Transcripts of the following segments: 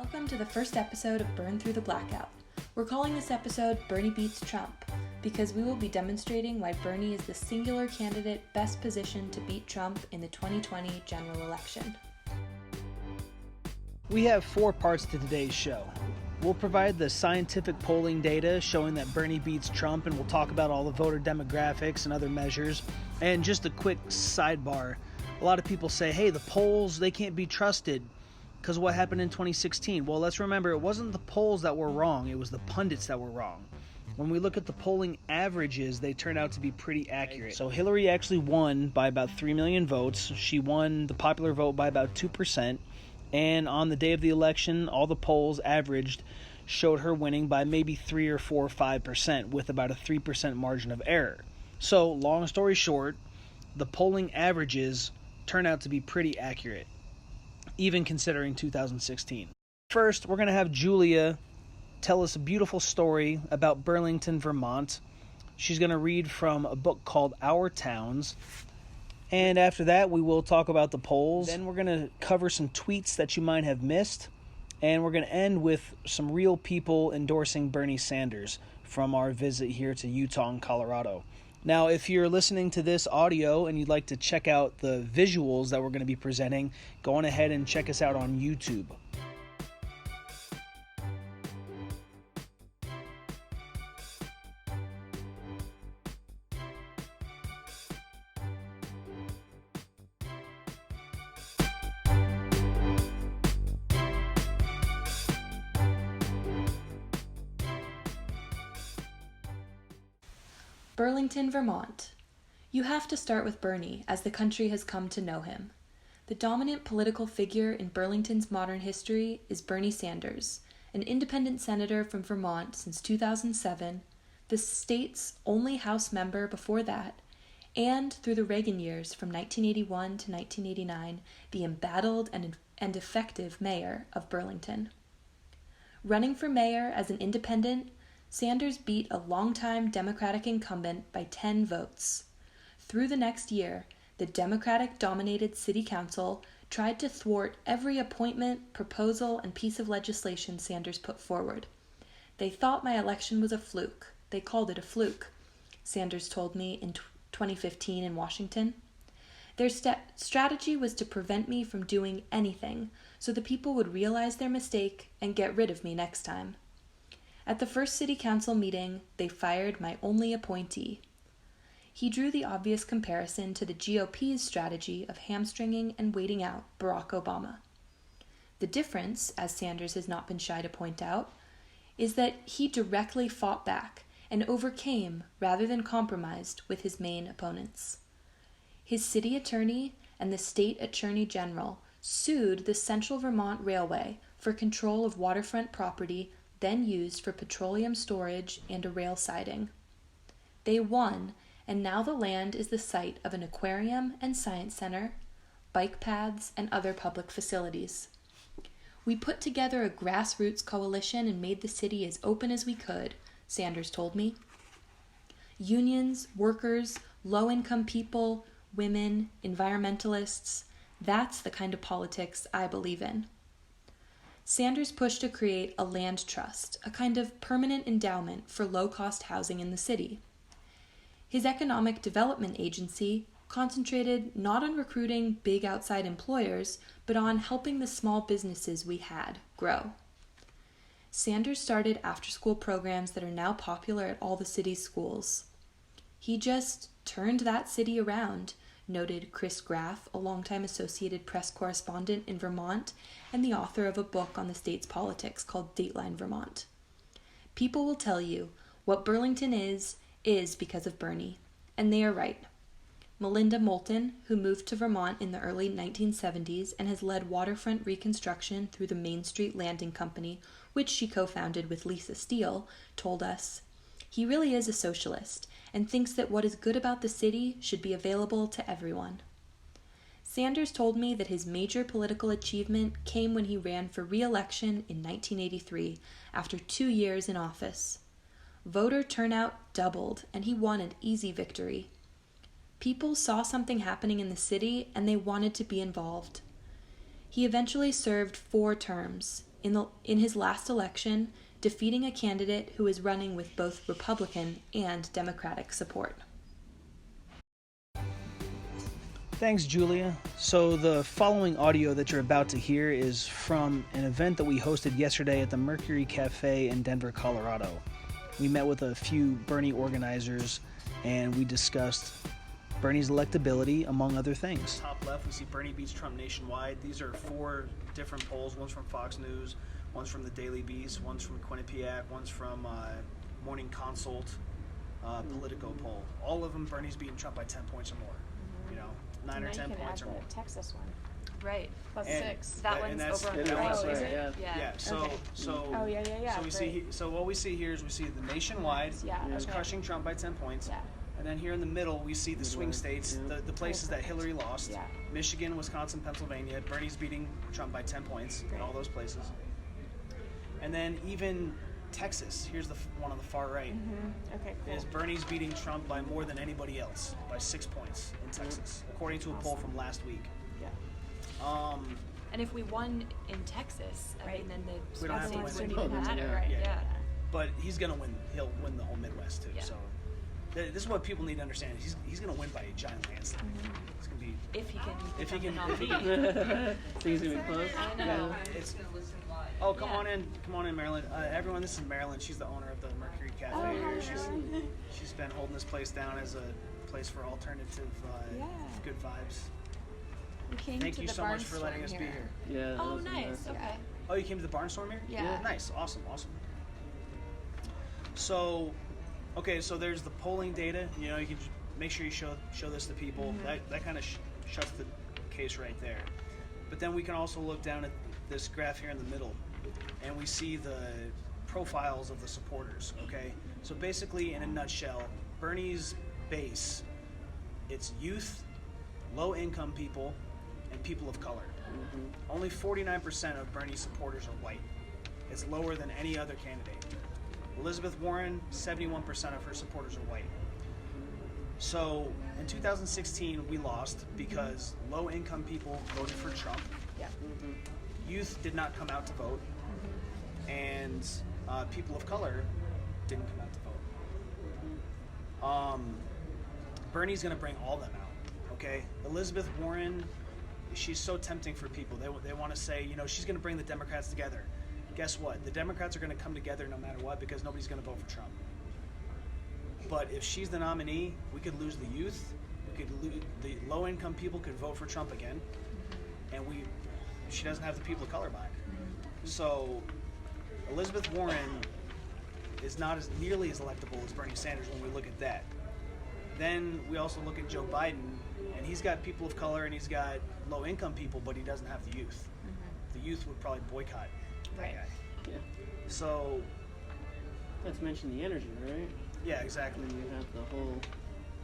Welcome to the first episode of Bern Through the Blackout. We're calling this episode Bernie Beats Trump because we will be demonstrating why Bernie is the singular candidate best positioned to beat Trump in the 2020 general election. We have 4 parts to today's show. We'll provide the scientific polling data showing that Bernie beats Trump, and we'll talk about all the voter demographics and other measures. And just a quick sidebar, a lot of people say, hey, the polls, they can't be trusted because of what happened in 2016. Well, let's remember, it wasn't the polls that were wrong, it was the pundits that were wrong. When we look at the polling averages, they turn out to be pretty accurate. So Hillary actually won by about 3 million votes. She won the popular vote by about 2%. And on the day of the election, all the polls averaged showed her winning by maybe 3 or 4 or 5% with about a 3% margin of error. So, long story short, the polling averages turn out to be pretty accurate, even considering 2016. First, we're going to have Julia tell us a beautiful story about Burlington, Vermont. She's going to read from a book called Our Towns. And after that, we will talk about the polls. Then we're going to cover some tweets that you might have missed. And we're going to end with some real people endorsing Bernie Sanders from our visit here to Utah and Colorado. Now, if you're listening to this audio and you'd like to check out the visuals that we're going to be presenting, go on ahead and check us out on YouTube. Burlington, Vermont. You have to start with Bernie, as the country has come to know him. The dominant political figure in Burlington's modern history is Bernie Sanders, an independent senator from Vermont since 2007, the state's only House member before that, and through the Reagan years from 1981 to 1989, the embattled and effective mayor of Burlington. Running for mayor as an independent, Sanders beat a longtime Democratic incumbent by 10 votes. Through the next year, the Democratic-dominated city council tried to thwart every appointment, proposal, and piece of legislation Sanders put forward. They thought my election was a fluke. They called it a fluke, Sanders told me in 2015 in Washington. Their strategy was to prevent me from doing anything so the people would realize their mistake and get rid of me next time. At the first city council meeting, they fired my only appointee. He drew the obvious comparison to the GOP's strategy of hamstringing and waiting out Barack Obama. The difference, as Sanders has not been shy to point out, is that he directly fought back and overcame rather than compromised with his main opponents. His city attorney and the state attorney general sued the Central Vermont Railway for control of waterfront property then used for petroleum storage and a rail siding. They won, and now the land is the site of an aquarium and science center, bike paths, and other public facilities. We put together a grassroots coalition and made the city as open as we could, Sanders told me. Unions, workers, low-income people, women, environmentalists, that's the kind of politics I believe in. Sanders pushed to create a land trust, a kind of permanent endowment for low-cost housing in the city. His economic development agency concentrated not on recruiting big outside employers, but on helping the small businesses we had grow. Sanders started after-school programs that are now popular at all the city's schools. He just turned that city around, noted Chris Graff, a longtime Associated Press correspondent in Vermont and the author of a book on the state's politics called Dateline Vermont. People will tell you what Burlington is because of Bernie, and they are right. Melinda Moulton, who moved to Vermont in the early 1970s and has led waterfront reconstruction through the Main Street Landing Company, which she co-founded with Lisa Steele, told us, he really is a socialist and thinks that what is good about the city should be available to everyone. Sanders told me that his major political achievement came when he ran for re-election in 1983 after 2 years in office. Voter turnout doubled and he won an easy victory. People saw something happening in the city and they wanted to be involved. He eventually served 4 terms, in his last election, defeating a candidate who is running with both Republican and Democratic support. Thanks, Julia. So the following audio that you're about to hear is from an event that we hosted yesterday at the Mercury Cafe in Denver, Colorado. We met with a few Bernie organizers and we discussed Bernie's electability, among other things. Top left, we see Bernie beats Trump nationwide. These are 4 different polls. One's from Fox News, one's from the Daily Beast, one's from Quinnipiac, one's from Morning Consult, Politico poll. All of them, Bernie's beating Trump by 10 points or more. You know, 9 or 10 points or more. Texas one. Right. Plus And 6. That one's over on the right. Oh, is it? Yeah. So Okay. Oh, yeah. we see. So what we see here is we see the nationwide is okay. crushing Trump by 10 points. Yeah. And then here in the middle, we see the swing states, the places that Hillary lost. Yeah. Michigan, Wisconsin, Pennsylvania. Bernie's beating Trump by 10 points in all those places. And then even Texas, here's the one on the far right, Okay, cool. is Bernie's beating Trump by more than anybody else, by 6 points in Texas, according to a poll from last week. Yeah. And if we won in Texas, I mean, then the We don't have to states win wouldn't in even both. matter, Yeah. right? Yeah. Yeah. But he's going to win. He'll win the whole Midwest, too. Yeah. So this is what people need to understand. He's going to win by a giant landslide. It's going to be... If he can. If he become can- the if he nominee. Things gonna be close. I know. It's, Yeah. come on in, Marilyn. Everyone, this is Marilyn. She's the owner of the Mercury Cafe Oh, here. hi, She's been holding this place down as a place for alternative, good vibes. We came Thank to you the so much for letting us be here. Yeah. that Oh, was nice. nice. Okay. Oh, you came to the Barnstorm here? Yeah. Nice. Awesome. So, okay, so there's the polling data. You know, you can just make sure you show this to people. That kind of shuts the case right there. But then we can also look down at this graph here in the middle, and we see the profiles of the supporters, okay? So basically, in a nutshell, Bernie's base, it's youth, low-income people, and people of color. Only 49% of Bernie's supporters are white. It's lower than any other candidate. Elizabeth Warren, 71% of her supporters are white. So in 2016, we lost because low-income people voted for Trump. Yeah. Youth did not come out to vote, and people of color didn't come out to vote. Bernie's going to bring all them out, okay? Elizabeth Warren, she's so tempting for people. They want to say, you know, she's going to bring the Democrats together. Guess what? The Democrats are going to come together no matter what because nobody's going to vote for Trump. But if she's the nominee, we could lose the youth. We could lose the low-income people could vote for Trump again, and she doesn't have the people of color behind her. So Elizabeth Warren is not as nearly as electable as Bernie Sanders when we look at that. Then we also look at Joe Biden, and he's got people of color and he's got low-income people, but he doesn't have the youth. The youth would probably boycott that Right. guy. Yeah. So Let's mention the energy, right? yeah, exactly. And you have the whole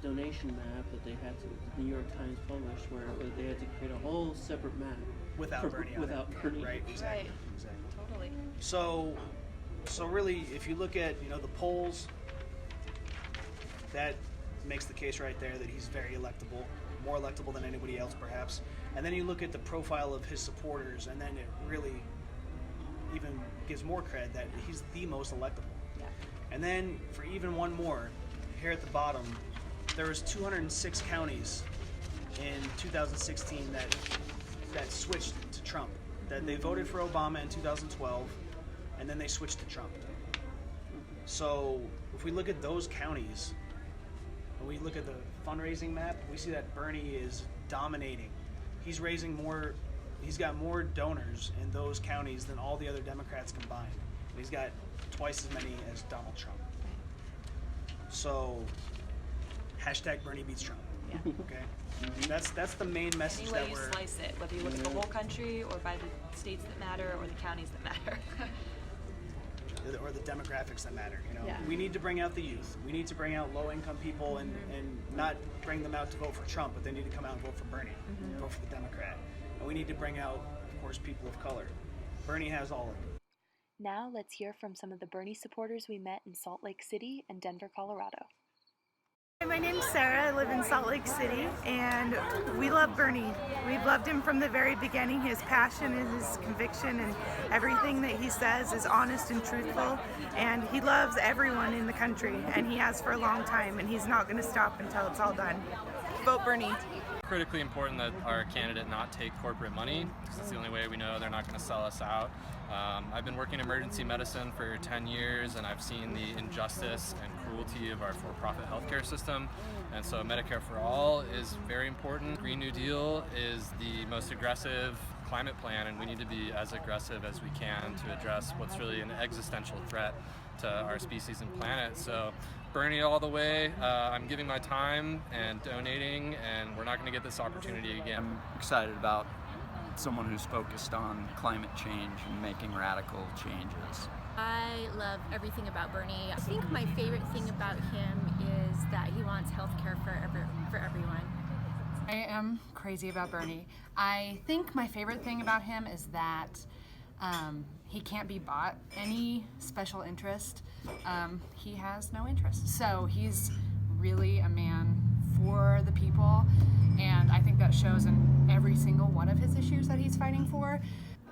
donation map that they had to, the New York Times published, where they had to create a whole separate map Without for- Bernie on without it. Bernie. Right, exactly. Right. Exactly. Totally. So really, if you look at, you know, the polls, that makes the case right there that he's very electable, more electable than anybody else perhaps. And then you look at the profile of his supporters, and then it really even gives more cred that he's the most electable. Yeah. And then for even one more, here at the bottom, there was 206 counties in 2016 that switched to Trump. That they voted for Obama in 2012, and then they switched to Trump. So if we look at those counties, and we look at the fundraising map, we see that Bernie is dominating. He's raising more. He's got more donors in those counties than all the other Democrats combined. He's got twice as many as Donald Trump. So, hashtag Bernie beats Trump. Yeah. Okay, that's the main message Any way that you we're. slice it, whether you look at the whole country or by the states that matter or the counties that matter. Or the demographics that matter. You know, Yeah. we need to bring out the youth. We need to bring out low-income people and not bring them out to vote for Trump, but they need to come out and vote for Bernie, vote for the Democrat. And we need to bring out, of course, people of color. Bernie has all of them. Now let's hear from some of the Bernie supporters we met in Salt Lake City and Denver, Colorado. Hi, my name's Sarah. I live in Salt Lake City, and we love Bernie. We've loved him from the very beginning. His passion and his conviction and everything that he says is honest and truthful, and he loves everyone in the country, and he has for a long time, and he's not going to stop until it's all done. Vote Bernie. Critically important that our candidate not take corporate money, because it's the only way we know they're not going to sell us out. I've been working in emergency medicine for 10 years, and I've seen the injustice and cruelty of our for-profit healthcare system, and so Medicare for All is very important. Green New Deal is the most aggressive climate plan, and we need to be as aggressive as we can to address what's really an existential threat to our species and planet. So Bernie all the way. I'm giving my time and donating, and we're not going to get this opportunity again. I'm excited about someone who's focused on climate change and making radical changes. I love everything about Bernie. I think my favorite thing about him is that he wants health care for everyone. I am crazy about Bernie. I think my favorite thing about him is that he can't be bought any special interest. He has no interest. So he's really a man for the people, and I think that shows in every single one of his issues that he's fighting for.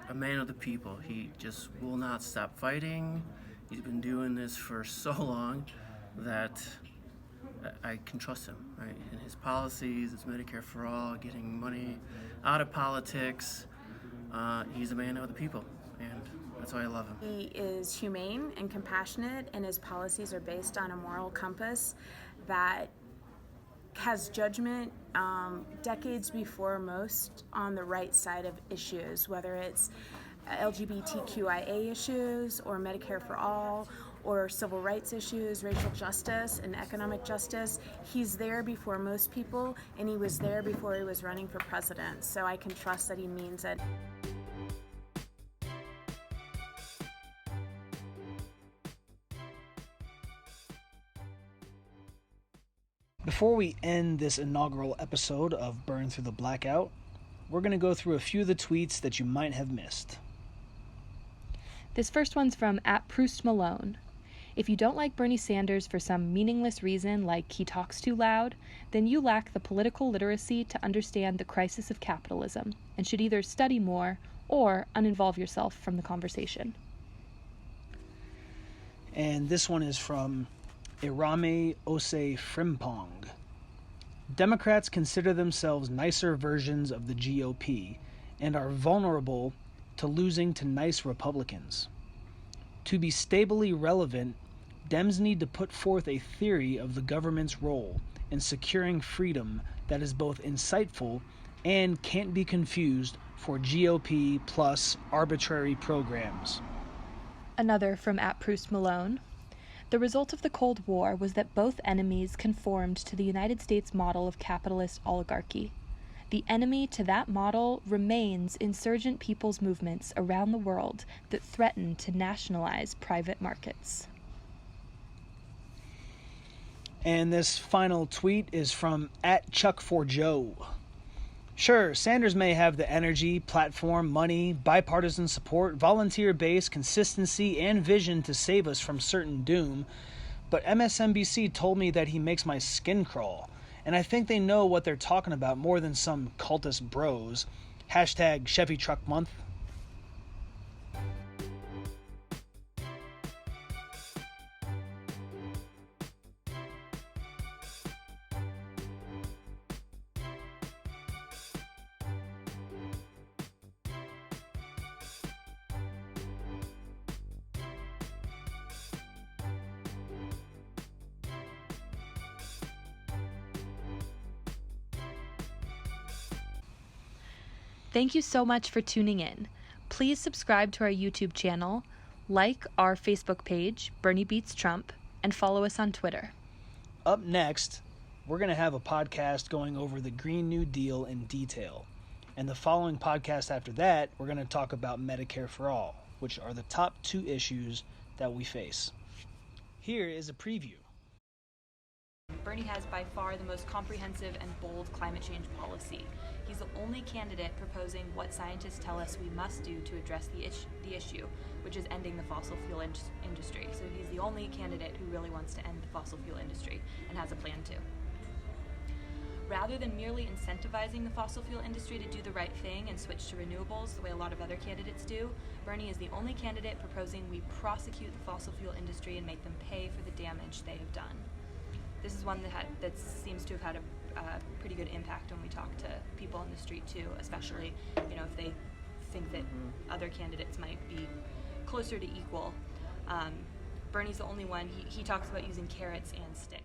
A man of the people. He just will not stop fighting. He's been doing this for so long that I can trust him, right? And his policies, his Medicare for All, getting money out of politics. He's a man of the people, and that's why I love him. He is humane and compassionate, and his policies are based on a moral compass that has judgment decades before most on the right side of issues, whether it's LGBTQIA issues or Medicare for All or civil rights issues, racial justice and economic justice. He's there before most people, and he was there before he was running for president, so I can trust that he means it. Before we end this inaugural episode of Burn Through the Blackout, we're going to go through a few of the tweets that you might have missed. This first one's from @ProustMalone. If you don't like Bernie Sanders for some meaningless reason, like he talks too loud, then you lack the political literacy to understand the crisis of capitalism and should either study more or uninvolve yourself from the conversation. And this one is from Irame Ose Frimpong. Democrats consider themselves nicer versions of the GOP and are vulnerable to losing to nice Republicans. To be stably relevant, Dems need to put forth a theory of the government's role in securing freedom that is both insightful and can't be confused for GOP plus arbitrary programs. Another from @ProustMalone. The result of the Cold War was that both enemies conformed to the United States model of capitalist oligarchy. The enemy to that model remains insurgent people's movements around the world that threaten to nationalize private markets. And this final tweet is from @Chuck4Joe. Sure, Sanders may have the energy, platform, money, bipartisan support, volunteer base, consistency, and vision to save us from certain doom, but MSNBC told me that he makes my skin crawl, and I think they know what they're talking about more than some cultist bros. #Chevy Truck Month. Thank you so much for tuning in. Please subscribe to our YouTube channel, like our Facebook page, Bernie Beats Trump, and follow us on Twitter. Up next, we're going to have a podcast going over the Green New Deal in detail. And the following podcast after that, we're going to talk about Medicare for All, which are the top 2 issues that we face. Here is a preview. Bernie has by far the most comprehensive and bold climate change policy. He's the only candidate proposing what scientists tell us we must do to address the issue, which is ending the fossil fuel industry. So he's the only candidate who really wants to end the fossil fuel industry and has a plan to. Rather than merely incentivizing the fossil fuel industry to do the right thing and switch to renewables the way a lot of other candidates do, Bernie is the only candidate proposing we prosecute the fossil fuel industry and make them pay for the damage they have done. This is one that seems to have had a pretty good impact when we talk to people on the street too, especially if they think that other candidates might be closer to equal. Bernie's the only one. He talks about using carrots and sticks.